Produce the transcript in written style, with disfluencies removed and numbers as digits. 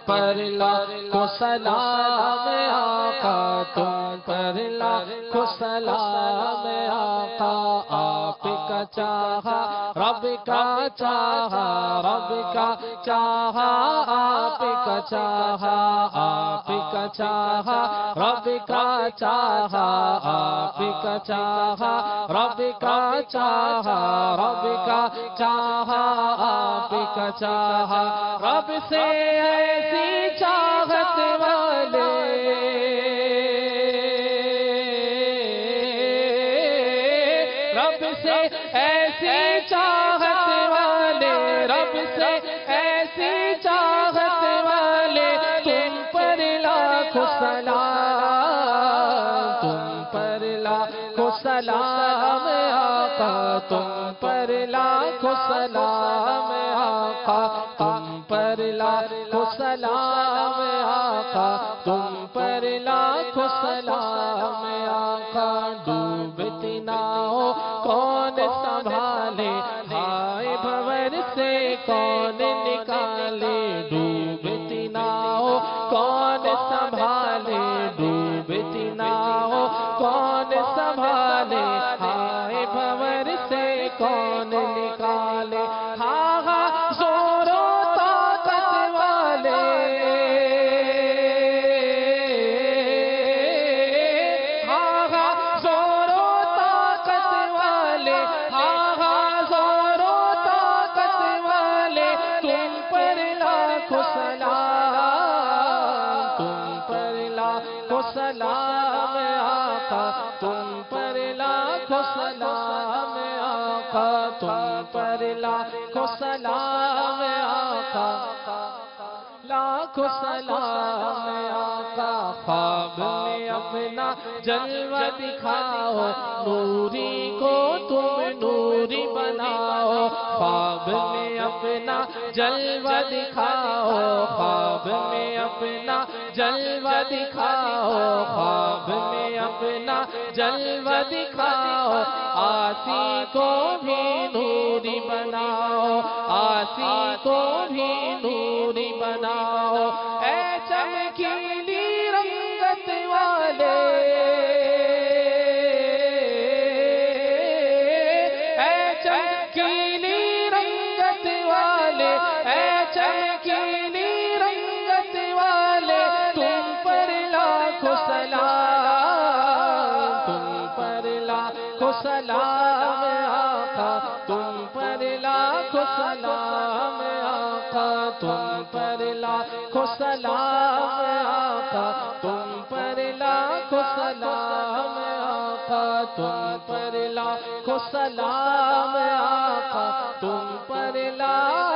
پر لاکھوں سلام آقا، تم پر لاکھوں سلام آقا، آپ کا چاہا رب کا چاہا، رب کا چاہا آپ کا چاہا، آپ کا چاہا رب کا چاہا، آپ کا چاہا رب کا چاہا، رب کا چاہا آپ کا چاہا، رب سے ایسی چاہت والے، رب سے ایسی چاہت والے، رب سے ایسی چاہت والے، تم پر لاکھوں سلام، تم پر لاکھوں سلام آقا، تم پر لاکھوں سلام آقا، تم پر لاکھوں سلام آقا، تم پر لاکھوں سلام آقا، ڈوبتی ناؤ کون سنبھالے، ہائے بھور سے کون نکالے، ڈوبتی ناؤ کون سنبھالے، ڈوبتی ناؤ کون سنبھالے، ہائے بھور سے کون نکالے، ہاں ہاں زور و طاقت والے، ہاں ہاں زور و طاقت والے، ہاں ہاں زور و طاقت والے، تم پر لاکھوں سلام، تم پر لاکھوں سلام آقا، تم پر لاکھوں سلام آقا، تم پر لاکھوں سلام آقا، لاکھوں سلام آقا، خواب میں اپنا جلوہ دکھاؤ، نوری کو تم نوری بناؤ، خواب میں اپنا جلوہ دکھاؤ، خواب میں اپنا جلوہ دکھاؤ، خواب میں اپنا جلوہ دکھاؤ، آسی کو بھی نوری بناؤ، آسی کو بھی نوری بناؤ، اے چمکیلی رنگت والے، اے چمکیلی رنگت والے، اے چمکیلی رنگت والے، تم پر لاکھوں سلام، تم پر لاکھوں سلام آقا، تم پر لاکھوں سلام آقا، تم پر لاکھوں سلام آقا، تم پر لاکھوں سلام آقا، تم پر لاکھوں سلام آقا، تم پر لاکھوں